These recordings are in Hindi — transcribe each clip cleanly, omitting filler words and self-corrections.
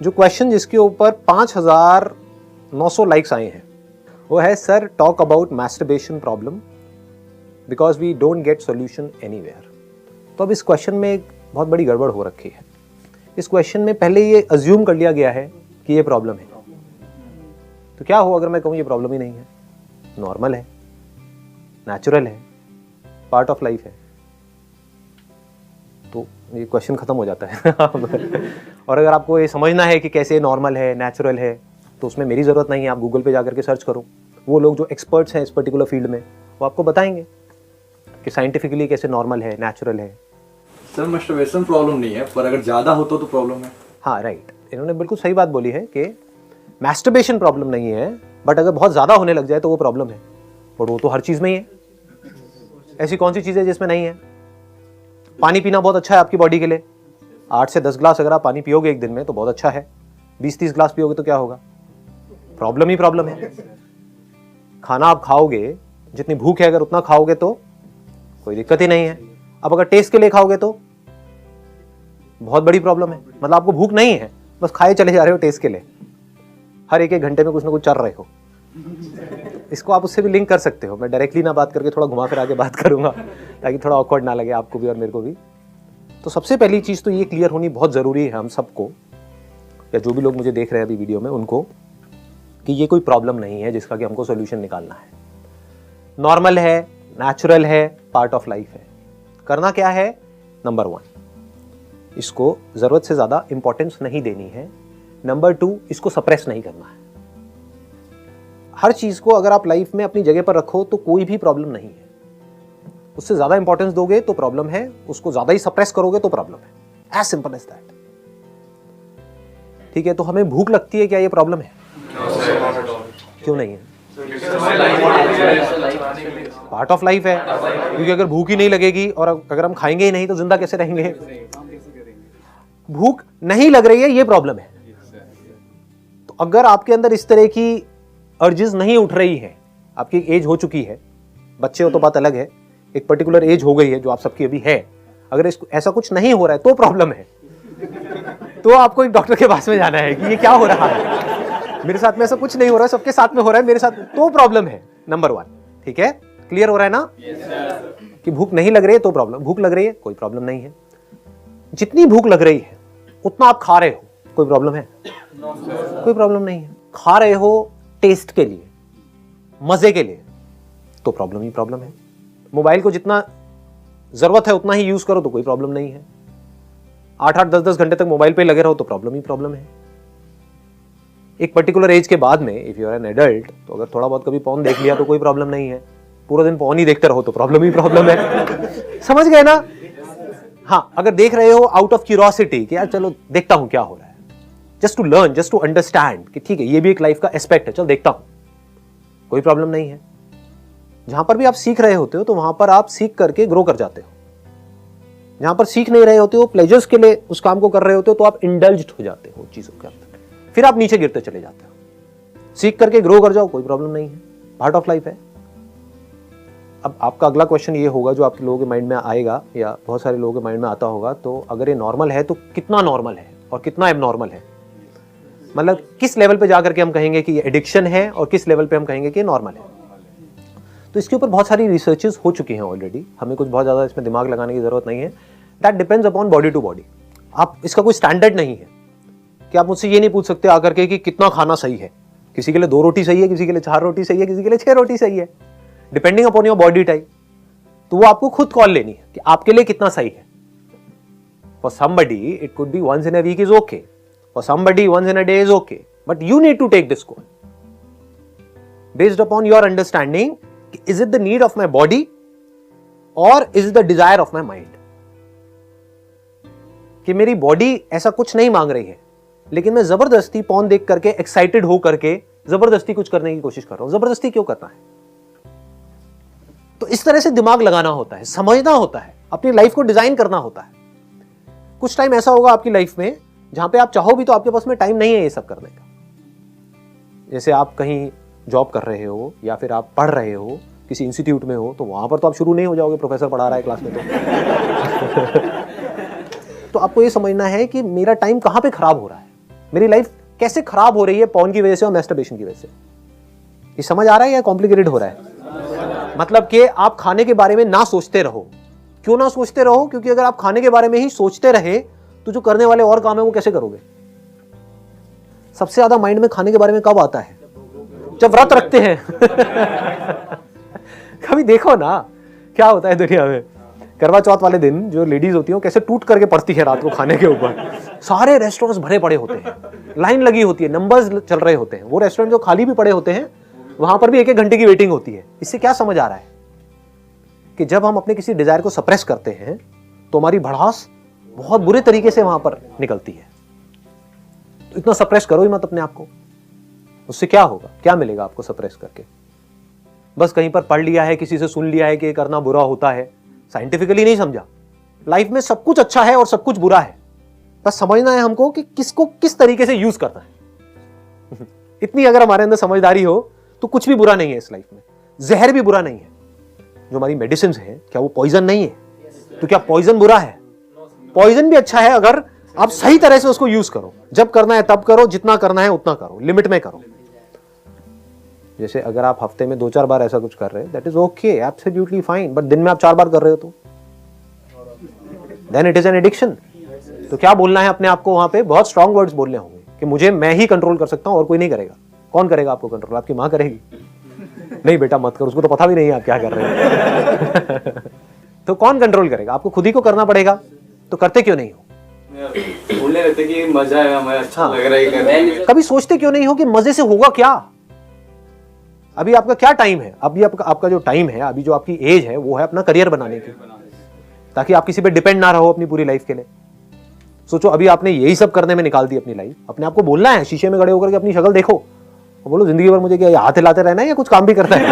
जो क्वेश्चन जिसके ऊपर 5,900 लाइक्स आए हैं वो है, sir talk about masturbation problem because we don't get solution anywhere. तो अब इस क्वेश्चन में एक बहुत बड़ी गड़बड़ हो रखी है। इस क्वेश्चन में पहले ये अज्यूम कर लिया गया है कि ये प्रॉब्लम है। तो क्या हो अगर मैं कहूँ ये प्रॉब्लम ही नहीं है, नॉर्मल है, नेचुरल है, पार्ट ऑफ लाइफ है, तो ये क्वेश्चन खत्म हो जाता है। और अगर आपको ये समझना है कि कैसे नॉर्मल है, नेचुरल है, तो उसमें मेरी ज़रूरत नहीं है। आप गूगल पे जाकर के सर्च करो, वो लोग जो एक्सपर्ट्स हैं इस पर्टिकुलर फील्ड में वो आपको बताएंगे कि साइंटिफिकली कैसे नॉर्मल है, नेचुरल है। सर मैस्टरबेशन प्रॉब्लम नहीं है, पर अगर ज़्यादा हो तो प्रॉब्लम है। हाँ राइट, इन्होंने बिल्कुल सही बात बोली है कि मैस्टरबेशन प्रॉब्लम नहीं है, बट अगर बहुत ज़्यादा होने लग जाए तो वो प्रॉब्लम है। और वो तो हर चीज़ में ही है। ऐसी कौन सी चीज़ है जिसमें नहीं है? पानी पीना बहुत अच्छा है आपकी बॉडी के लिए। 8 से 10 ग्लास अगर आप पानी पियोगे एक दिन में तो बहुत अच्छा है। 20-30 ग्लास पियोगे तो क्या होगा? प्रॉब्लम ही प्रॉब्लम है। खाना आप खाओगे, जितनी भूख है अगर उतना खाओगे तो कोई दिक्कत ही नहीं है। अब अगर टेस्ट के लिए खाओगे तो बहुत बड़ी प्रॉब्लम है। मतलब आपको भूख नहीं है, बस खाए चले जा रहे हो टेस्ट के लिए, हर एक घंटे में कुछ ना कुछ चल रहे हो। इसको आप उससे भी लिंक कर सकते हो। मैं डायरेक्टली ना बात करके थोड़ा घुमा फिरा के बात करूंगा ताकि थोड़ा ऑकवर्ड ना लगे आपको भी और मेरे को भी। तो सबसे पहली चीज़ तो ये क्लियर होनी बहुत ज़रूरी है हम सबको, या जो भी लोग मुझे देख रहे हैं अभी वीडियो में उनको, कि ये कोई प्रॉब्लम नहीं है जिसका कि हमको सोल्यूशन निकालना है। नॉर्मल है, नेचुरल है, पार्ट ऑफ लाइफ है। करना क्या है? नंबर 1, इसको ज़रूरत से ज़्यादा इंपॉर्टेंस नहीं देनी है। नंबर 2, इसको सप्रेस नहीं करना है। हर चीज़ को अगर आप लाइफ में अपनी जगह पर रखो तो कोई भी प्रॉब्लम नहीं है। उससे ज़्यादा इंपॉर्टेंस दोगे तो प्रॉब्लम है, उसको ज़्यादा ही सप्रेस करोगे तो प्रॉब्लम है। As simple as that. ठीक है, तो हमें भूख लगती है, क्या ये प्रॉब्लम है? क्यों नहीं है? पार्ट ऑफ लाइफ है। क्योंकि अगर भूख ही नहीं लगेगी और अगर हम खाएंगे ही नहीं तो जिंदा कैसे रहेंगे? भूख नहीं लग रही है, ये प्रॉब्लम है। तो अगर आपके अंदर इस तरह की अर्जेस नहीं उठ रही है, आपकी एज हो चुकी है, बच्चे हो तो बात अलग है, एक पर्टिकुलर एज हो गई है जो आप सबकी अभी है, अगर इसको ऐसा कुछ नहीं हो रहा है तो प्रॉब्लम है। तो आपको एक डॉक्टर के पास में जाना है कि ये क्या हो रहा है, मेरे साथ में ऐसा कुछ नहीं हो रहा है, सबके साथ में हो रहा है, मेरे साथ तो प्रॉब्लम है। नंबर 1, ठीक है, क्लियर हो रहा है ना? कि भूख नहीं लग रही है तो प्रॉब्लम, भूख लग रही है कोई प्रॉब्लम नहीं है। जितनी भूख लग रही है उतना आप खा रहे हो, कोई प्रॉब्लम है? कोई प्रॉब्लम नहीं है। खा रहे हो टेस्ट के लिए, मजे के लिए, तो प्रॉब्लम ही प्रॉब्लम है। मोबाइल को जितना जरूरत है उतना ही यूज करो तो कोई प्रॉब्लम नहीं है। 8-8, 10-10 घंटे तक मोबाइल पे लगे रहो तो प्रॉब्लम ही प्रॉब्लम है। एक पर्टिकुलर एज के बाद में if you are an adult, तो अगर थोड़ा बहुत कभी पॉर्न देख लिया तो कोई प्रॉब्लम नहीं है। पूरा दिन पॉर्न ही देखते रहो तो प्रॉब्लम ही प्रॉब्लम है। समझ गए ना? हाँ, अगर देख रहे हो आउट ऑफ क्यूरियोसिटी कि यार चलो देखता हूं क्या हो रहा है, just to learn, just to understand कि ठीक है ये भी एक लाइफ का एस्पेक्ट है, चल देखता हूं, कोई प्रॉब्लम नहीं है। जहां पर भी आप सीख रहे होते हो तो वहां पर आप सीख करके ग्रो कर जाते हो। जहां पर सीख नहीं रहे होते हो, प्लेजर्स के लिए उस काम को कर रहे होते हो, तो आप इंडल्ज्ड हो जाते हो चीजों के अंदर, फिर आप नीचे गिरते चले जाते हो। सीख करके ग्रो कर जाओ, कोई प्रॉब्लम नहीं है, पार्ट ऑफ लाइफ है। अब आपका अगला क्वेश्चन ये होगा जो आपके लोगों के माइंड में आएगा या बहुत सारे लोगों के माइंड में आता होगा, तो अगर ये नॉर्मल है तो कितना नॉर्मल है और कितना एबनॉर्मल है? मतलब किस लेवल पे जाकर के हम कहेंगे कि ये एडिक्शन है और किस लेवल पे हम कहेंगे कि नॉर्मल है? तो इसके ऊपर बहुत सारी रिसर्चेस हो चुकी हैं ऑलरेडी, हमें कुछ बहुत ज़्यादा इसमें दिमाग लगाने की ज़रूरत नहीं है। That depends upon body to body. आप इसका कोई स्टैंडर्ड नहीं है कि आप मुझसे ये नहीं पूछ सकते आकर के कि कितना खाना सही है। किसी के लिए 2 रोटी सही है, किसी के लिए 4 रोटी सही है, किसी के लिए 6 रोटी सही है, depending upon your body type. तो वो आपको खुद कॉल लेनी है कि आपके लिए कितना सही है। For somebody it could be once in a week is okay, for somebody once in a day is okay, but you need to take this call based upon your understanding, is it the need of my body or is it the desire of my mind? कि मेरी बॉडी ऐसा कुछ नहीं मांग रही है, लेकिन मैं जबरदस्ती पॉर्न देख करके एक्साइटेड हो करके जबरदस्ती कुछ करने की कोशिश कर रहा हूं। जबरदस्ती क्यों करना है? तो इस तरह से दिमाग लगाना होता है, समझना होता है, अपनी लाइफ को डिजाइन करना होता है। कुछ टाइम ऐसा होगा आपकी लाइफ में जहां पे आप चाहो भी तो आपके पास में टाइम नहीं है ये सब करने का। जैसे आप कहीं जॉब कर रहे हो या फिर आप पढ़ रहे हो, किसी इंस्टीट्यूट में हो, तो वहां पर तो आप शुरू नहीं हो जाओगे, प्रोफेसर पढ़ा रहा है क्लास में तो आपको ये समझना है कि मेरा टाइम कहां पे खराब हो रहा है। मेरी लाइफ कैसे खराब हो रही है पॉर्न की वजह से और मैस्टरबेशन की वजह से। ये समझ आ रहा है या कॉम्प्लिकेटेड हो रहा है? मतलब कि आप खाने के बारे में ना सोचते रहो। क्यों ना सोचते रहो? क्योंकि अगर आप खाने के बारे में ही सोचते रहे तो जो करने वाले और काम है वो कैसे करोगे? सबसे ज्यादा माइंड में खाने के बारे में कब आता है? जब व्रत रखते हैं। कभी देखो ना क्या होता है दुनिया में। करवा चौथ वाले दिन जो लेडीज होती हैं कैसे टूट करके पड़ती है रात को खाने के ऊपर। सारे रेस्टोरेंट्स भरे पड़े होते हैं, लाइन लगी होती है, नंबर्स चल रहे होते हैं। वो रेस्टोरेंट जो खाली भी पड़े होते हैं वहां पर भी एक एक घंटे की वेटिंग होती है। इससे क्या समझ आ रहा है कि जब हम अपने किसी डिजायर को सप्रेस करते हैं तो हमारी भड़ास बहुत बुरे तरीके से वहां पर निकलती है। तो इतना सप्रेस करो ही मत अपने आप को। उससे क्या होगा, क्या मिलेगा आपको सप्रेस करके? बस कहीं पर पढ़ लिया है, किसी से सुन लिया है कि ये करना बुरा होता है, साइंटिफिकली नहीं समझा। लाइफ में सब कुछ अच्छा है और सब कुछ बुरा है, बस समझना है हमको कि किसको किस तरीके से यूज करना है। इतनी अगर हमारे अंदर समझदारी हो तो कुछ भी बुरा नहीं है इस लाइफ में। जहर भी बुरा नहीं है। जो हमारी मेडिसिन है क्या वो पॉइजन नहीं है? तो क्या पॉइजन बुरा है? पॉइजन भी अच्छा है अगर आप सही तरह से उसको यूज करो। जब करना है तब करो, जितना करना है उतना करो, लिमिट में करो। जैसे अगर आप हफ्ते में 2-4 बार ऐसा कुछ कर रहे हैं, that is okay, absolutely fine. But दिन में आप 4 बार कर रहे हो तो then it is an addiction. तो क्या बोलना है अपने आप को? वहां पे बहुत स्ट्रॉन्ग वर्ड्स बोलने होंगे कि मुझे मैं ही कंट्रोल कर सकता हूं और कोई नहीं करेगा। कौन करेगा आपको कंट्रोल? आपकी मां करेगी? नहीं बेटा मत करो, उसको तो पता भी नहीं है आप क्या कर रहे हैं। तो कौन कंट्रोल करेगा? आपको खुद ही को करना पड़ेगा। तो करते क्यों नहीं हो? बोलने रहते कि मजा है, हमें अच्छा लग रहा है करने। कभी सोचते क्यों नहीं हो कि मजे से होगा क्या? अभी आपका क्या टाइम है? अभी आपका जो टाइम है, अभी जो आपकी एज है वो है अपना करियर बनाने की, ताकि आप किसी पे डिपेंड ना रहो अपनी पूरी लाइफ के लिए। सोचो अभी आपने यही सब करने में निकाल दी अपनी लाइफ। अपने आप को बोलना है, शीशे में खड़े होकर के अपनी शक्ल देखो और बोलो जिंदगी भर मुझे क्या हाथ हिलाते रहना है या कुछ काम भी करता है?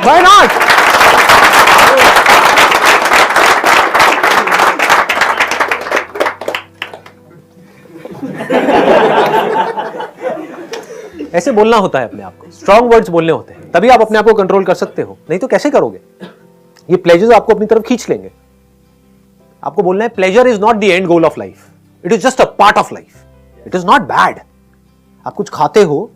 Why not? ऐसे बोलना होता है अपने आप को, स्ट्रॉन्ग वर्ड्स बोलने होते हैं, तभी आप अपने आप को कंट्रोल कर सकते हो। नहीं तो कैसे करोगे? ये प्लेजर्स आपको अपनी तरफ खींच लेंगे। आपको बोलना है pleasure is not the end goal of life, it is just a part of life, it is not bad. आप कुछ खाते हो,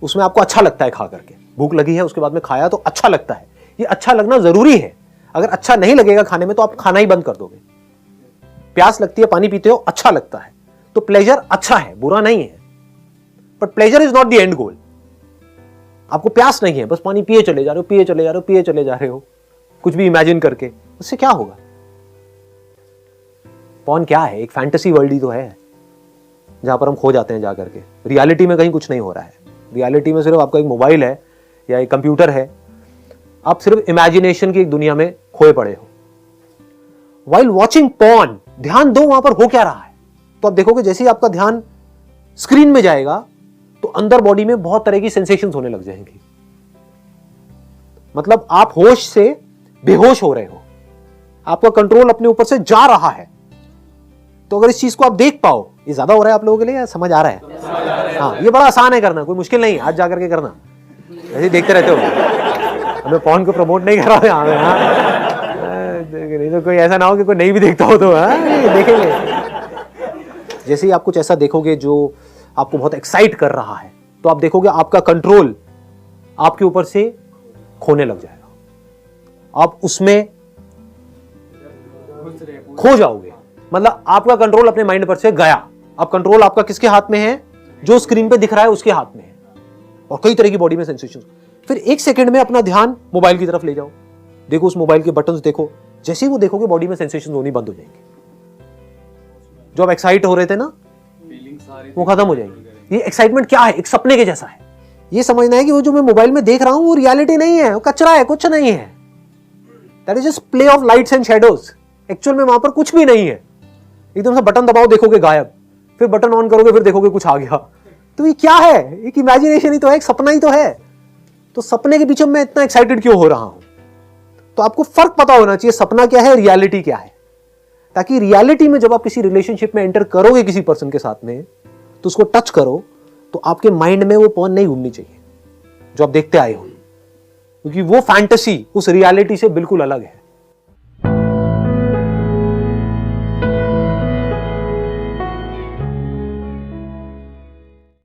उसमें आपको अच्छा लगता है खा करके, भूख लगी है उसके बाद में खाया तो अच्छा लगता है। ये अच्छा लगना जरूरी है। अगर अच्छा नहीं लगेगा खाने में तो आप खाना ही बंद कर दोगे। प्यास लगती है, पानी पीते हो, अच्छा लगता है, तो प्लेजर अच्छा है, बुरा नहीं है। But pleasure is not the end goal. आपको प्यास नहीं है, बस पानी पिए चले जा रहे हो, पिए चले जा रहे हो, पिए चले जा रहे हो, कुछ भी इमेजिन करके, उससे क्या होगा? पॉर्न क्या है? एक फैंटेसी वर्ल्ड ही तो है जहां पर हम खो जाते हैं जाकर के। रियलिटी में कहीं कुछ नहीं हो रहा है। रियलिटी में सिर्फ आपका एक मोबाइल है या एक कंप्यूटर है, आप सिर्फ इमेजिनेशन की एक दुनिया में खोए पड़े हो। वाइल वॉचिंग पॉर्न, ध्यान दो वहां पर हो क्या रहा है। तो आप देखोगे जैसे ही आपका ध्यान स्क्रीन में जाएगा तो अंदर बॉडी में बहुत तरह की सेंसेशंस होने लग जाएंगी। मतलब आप होश से बेहोश हो रहे हो, आपका कंट्रोल अपने ऊपर से जा रहा है। तो अगर इस चीज को आप देख पाओ, ये ज्यादा हो रहा है आप लोगों के लिए या समझ आ रहा है? हाँ, ये बड़ा आसान है करना, कोई मुश्किल नहीं है। आज जाकर के करना, ऐसे देखते रहते हो। हमें पॉर्न को प्रमोट नहीं कर रहा है। नहीं तो कोई ऐसा ना हो कि कोई नहीं भी देखता हो तो देखेंगे। जैसे ही आप कुछ ऐसा देखोगे जो आपको बहुत एक्साइट कर रहा है, तो आप देखोगे आपका कंट्रोल आपके ऊपर से खोने लग जाएगा। आप उसमें खो जाओगे। मतलब आपका कंट्रोल अपने माइंड पर से गया। अब कंट्रोल आपका किसके हाथ में है? जो स्क्रीन पे दिख रहा है उसके हाथ में है। और कई तरह की बॉडी में सेंसेशन। फिर 1 सेकंड में अपना ध्यान मोबाइल की तरफ ले जाओ, देखो उस मोबाइल के बटन्स देखो। जैसे ही वो देखोगे बॉडी में सेंसेशन होनी बंद हो जाएंगे। जो आप एक्साइट हो रहे थे ना, वो खत्म हो जाएगी। ये एक्साइटमेंट क्या है? एक सपने के जैसा है। ये समझना है कि वो जो मैं मोबाइल में देख रहा हूं वो रियलिटी नहीं है, वो कचरा है, कुछ नहीं है। That is just play of lights and shadows. Actual में वहां पर कुछ भी नहीं है। एकदम से बटन दबाओ, देखोगे गायब, फिर बटन ऑन करोगे, फिर देखोगे कुछ आ गया। तो ये क्या है? एक इमेजिनेशन ही तो है, एक सपना ही तो है। तो सपने के पीछे मैं इतना एक्साइटेड क्यों हो रहा हूं? तो आपको फर्क पता होना चाहिए, सपना क्या है, रियलिटी क्या है। ताकि रियलिटी में जब आप किसी रिलेशनशिप में एंटर करोगे किसी पर्सन के साथ में, तो उसको टच करो तो आपके माइंड में वो पॉर्न नहीं घूमनी चाहिए जो आप देखते आए हो, क्योंकि वो फैंटेसी उस रियलिटी से बिल्कुल अलग है।